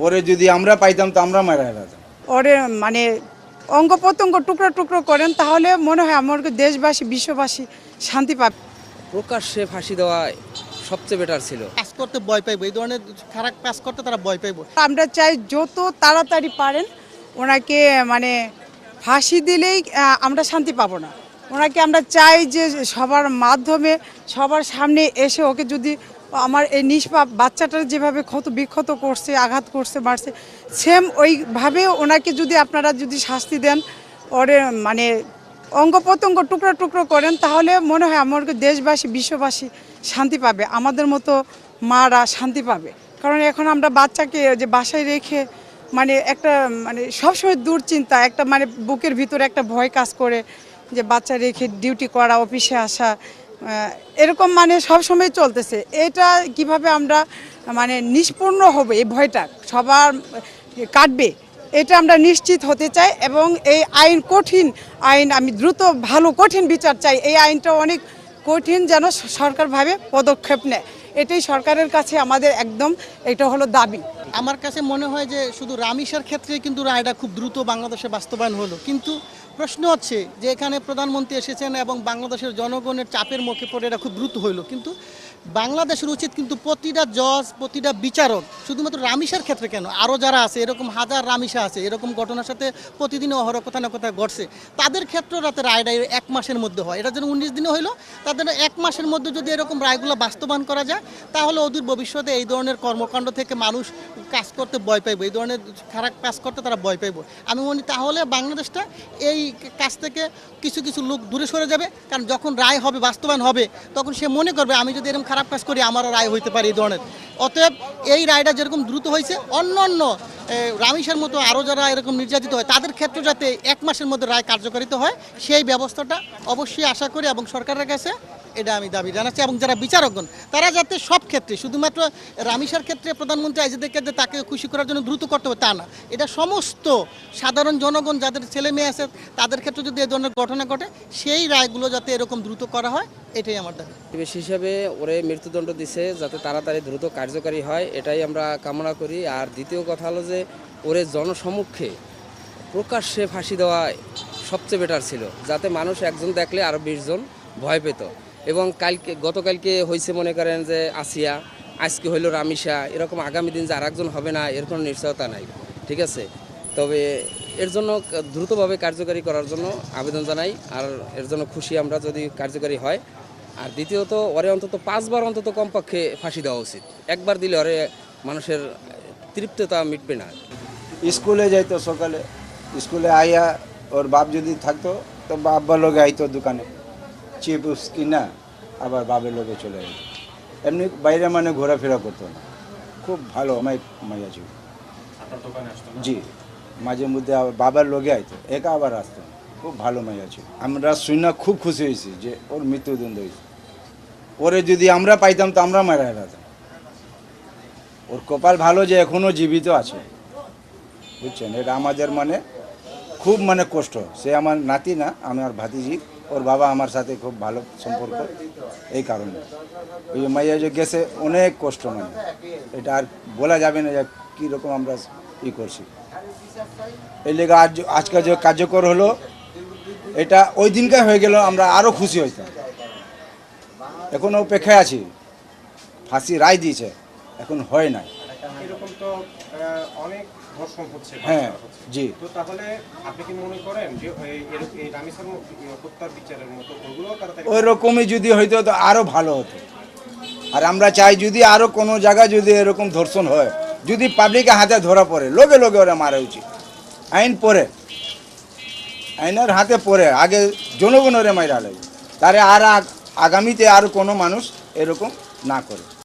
ওরে যদি আমরা পাইতাম তো আমরা মারা যেতাম। ওরে মানে অঙ্গ প্রত্যঙ্গ টুকরো টুকরো করেন, তাহলে মনে হয় আমার দেশবাসী বিশ্ববাসী শান্তি পাবে। প্রকাশ্যে ফাঁসি দেওয়া সবচেয়ে বেটার ছিল। কাজ করতে ভয় পাইবো, এই ধরনের খারাপ কাজ করতে তারা ভয় পাইবো। আমরা চাই যত তাড়াতাড়ি পারেন ওনাকে মানে ফাঁসি দিলেই আমরা শান্তি পাবো না। ওনাকে আমরা চাই যে সবার মাধ্যমে সবার সামনে এসে ওকে যদি আমার এই নিষ্পাপ বাচ্চাটার যেভাবে ক্ষত বিক্ষত করছে, আঘাত করছে, মারছে, সেম ওইভাবে ওনাকে যদি আপনারা যদি শাস্তি দেন, ওরে মানে অঙ্গ প্রত্যঙ্গ টুকরো টুকরো করেন, তাহলে মনে হয় আমার দেশবাসী বিশ্ববাসী শান্তি পাবে, আমাদের মতো মারা শান্তি পাবে। কারণ এখন আমরা বাচ্চাকে যে বাসায় রেখে মানে একটা মানে সবসময় দুশ্চিন্তা, একটা মানে বুকের ভিতরে একটা ভয় কাজ করে যে বাচ্চা রেখে ডিউটি করা, অফিসে আসা, এরকম মানে সবসময় চলতেছে। এটা কিভাবে আমরা মানে নিষ্পূর্ণ হবে, এই ভয়টা সবার কাটবে, এটা আমরা নিশ্চিত হতে চাই। এবং এই আইন কঠিন আইন, আমি দ্রুত ভালো কঠিন বিচার চাই। এই আইনটা অনেক কঠিন, যেন সরকারভাবে পদক্ষেপ নেয়, এটাই সরকারের কাছে আমাদের একদম এটা হলো দাবি। আমার কাছে মনে হয় যে শুধু রামিসার ক্ষেত্রে কিন্তু রায়টা খুব দ্রুত বাংলাদেশে বাস্তবায়ন হলো, কিন্তু প্রশ্ন হচ্ছে যে এখানে প্রধানমন্ত্রী এসেছেন এবং বাংলাদেশের জনগণের চাপের মুখে পড়ে এটা খুব দ্রুত হইলো। কিন্তু বাংলাদেশের উচিত কিন্তু প্রতিটা জজ, প্রতিটা বিচারক, শুধুমাত্র রামিসার ক্ষেত্রে কেন, আরও যারা আছে এরকম হাজার রামিসা আছে, এরকম ঘটনার সাথে প্রতিদিন অহরহ কোথাও না কোথাও ঘটছে, তাদের ক্ষেত্রেও রাতে রায়টা 1 মাসের মধ্যে হয়। এটা যেন 19 দিনে হইলো, তাদের 1 মাসের মধ্যে যদি এরকম রায়গুলো বাস্তবায়ন করা যায়, তাহলে অদূর ভবিষ্যতে এই ধরনের কর্মকাণ্ড থেকে মানুষ কাজ করতে ভয় পাইবো, এই ধরনের খারাপ কাজ করতে তারা ভয় পাইবো। আমি মনে তাহলে বাংলাদেশটা এই কাজ থেকে কিছু কিছু লোক দূরে সরে যাবে, কারণ যখন রায় হবে, বাস্তবায়ন হবে, তখন সে মনে করবে আমি যদি এরকম খারাপ কাজ করি আমারও রায় হইতে পারে এই ধরনের। অতএব এই রায়টা যেরকম দ্রুত হয়েছে, অন্য অন্য রামিসার মতো আরও যারা এরকম নির্যাতিত হয় তাদের ক্ষেত্রে যাতে 1 মাসের মধ্যে রায় কার্যকারিত হয়, সেই ব্যবস্থাটা অবশ্যই আশা করি এবং সরকারের কাছে এটা আমি দাবি জানাচ্ছি। এবং যারা বিচারকগণ তারা যাতে সব ক্ষেত্রে, শুধুমাত্র রামিসার ক্ষেত্রে প্রধানমন্ত্রী আইজিদেরকে যে তাকে খুশি করার জন্য দ্রুত করতে হবে তা না, এটা সমস্ত সাধারণ জনগণ যাদের ছেলে মেয়ে আছে তাদের ক্ষেত্রে যদি এই ধরনের ঘটনা ঘটে, সেই রায়গুলো যাতে এরকম দ্রুত করা হয়, এটাই আমার দাবি। বেশি হিসাবে ওরে মৃত্যুদণ্ড দিছে যাতে তাড়াতাড়ি দ্রুত কার্যকারী হয়, এটাই আমরা কামনা করি। আর দ্বিতীয় কথা হলো যে ওরে জনসম্মুখে প্রকাশ্যে ফাঁসি দেওয়া সবচেয়ে বেটার ছিল, যাতে মানুষ একজন দেখলে আরও 20 জন ভয় পেত। এবং গতকালকে হয়েছে মনে করেন যে আসিয়া, আজকে হইল রামিসা, এরকম আগামী দিন যে আরেকজন হবে না এর কোনো নিশ্চয়তা নাই, ঠিক আছে। তবে এর জন্য দ্রুতভাবে কার্যকারী করার জন্য আবেদন জানাই, আর এর জন্য খুশি আমরা যদি কার্যকারী হয়। আর দ্বিতীয়ত ওরে অন্তত 5 বার অন্তত কমপক্ষে ফাঁসি দেওয়া উচিত। একবার দিলে ওরে মানুষের তৃপ্ততা মিটবে না। স্কুলে যাইতো সকালে, স্কুলে আইয়া ওর বাপ যদি থাকতো তো বাবার লোকে আইতো দোকানে চিপস কিনা, আবার বাবের লোকে চলে যেত। এমনি বাইরে মানে ঘোরাফেরা করতো না। খুব ভালো মাইয়া ছিল। জি, মাঝে মধ্যে আবার বাবার লোকে আইতো, একা আবার আসতো না। খুব ভালো মাইয়া ছিল। আমরা শুনে খুব খুশি হয়েছি যে ওর মৃত্যুদণ্ড হয়েছে। ওরে যদি আমরা পাইতাম তো আমরা মারা যেতাম। ওর কপাল ভালো যে এখনও জীবিত আছে, বুঝছেন। এটা আমাদের মানে খুব মানে কষ্ট। সে আমার নাতি না, আমার ভাতিজি, ওর বাবা আমার সাথে খুব ভালো সম্পর্ক, এই কারণে ওই মাইয়া যে গেছে অনেক কষ্ট, মানে এটা আর বলা যাবে না যে কীরকম আমরা করছি। এই লেগে আজকে যে কার্যকর হলো, এটা ওই দিনকার হয়ে গেল, আমরা আরও খুশি হইতাম। এখন অপেক্ষায় আছি, ফাঁসি রায় দিয়েছে, এখন হয় নাই। এরকম তো অনেক ধর্ষণ হচ্ছে। হ্যাঁ, জি। তো তাহলে আপনি কি মনে করেন যে এই রামিসার হত্যার বিচারের মতো ওগুলো তাড়াতাড়ি ওই রকমই যদি হইতো তো আরও ভালো হতো। আর আমরা চাই যদি আরও কোনো জায়গায় যদি এরকম ধর্ষণ হয়, যদি পাবলিকের হাতে ধরা পড়ে, লগে লগে ওরা মারা উচিত। আইন পরে, আইনের হাতে পড়ে, আগে জনগণ ওরে মারা লাগে, তারে আর আগামীতে আর কোনো মানুষ এরকম না করে।